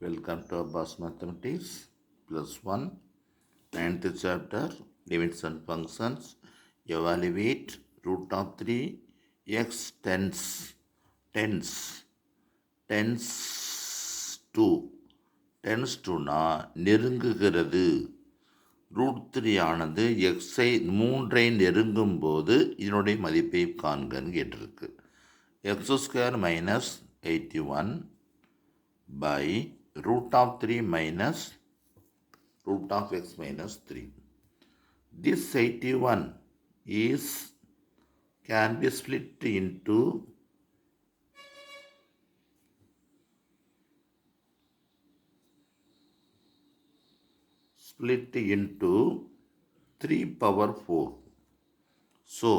Welcome to Abbas Mathematics +1 9th chapter Limits and Functions. Evaluate root of 3 x tends to நெருங்குகிறது. Root 3 ஆனது எக்ஸை 3 நெருங்கும் போது இதனுடைய மதிப்பை காண்கன்னு கேட்டிருக்கு. x² minus 81 by root of 3 minus root of x minus 3. This 81 can be split into 3 power 4. So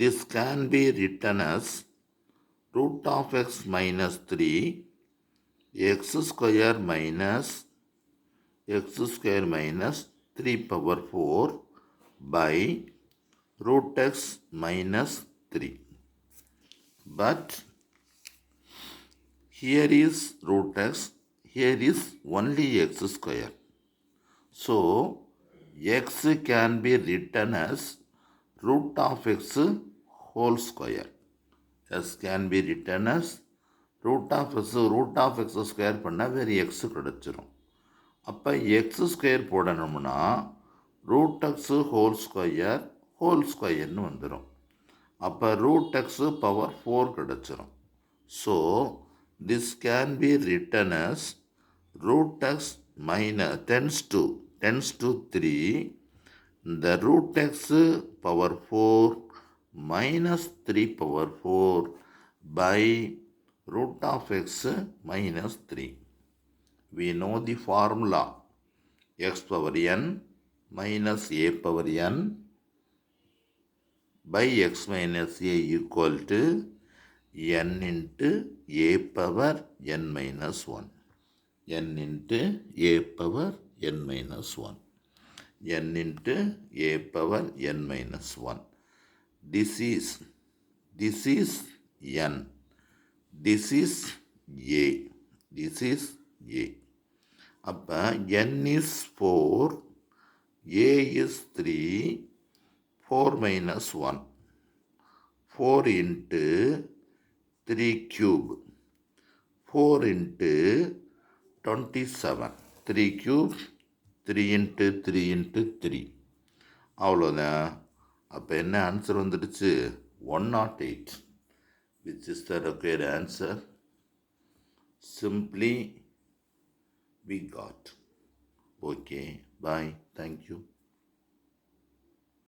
this can be written as root of x minus 3 x square minus 3 power 4 by root x minus 3. But here is root x, here is only x square. So x can be written as root of x whole square. S can be written as root of x square பண்ணால் வேறு x கிடச்சிரும். அப்போ x square போடணும்னா root x whole ஸ்கொயர்னு வந்துடும். அப்போ root x power 4 கிடச்சிரும். So this can be written as root x tends to 3 the root x power 4 minus 3 power 4 by root of x minus 3. We know the formula x power n minus a power n by x minus a equal to n into a power n minus 1. n into a power n minus 1. n into a power n minus 1. This is n. This is a. அப்போ n is 4, a is 3, 4 minus 1. 4 into 3 cube. 4 into 27. 3 cube, 3 into 3 into 3. அவ்வளோதான். அப்போ என்ன answer வந்துடுச்சு? 108. Which is the required answer. Simply we got. Okay, bye. Thank you.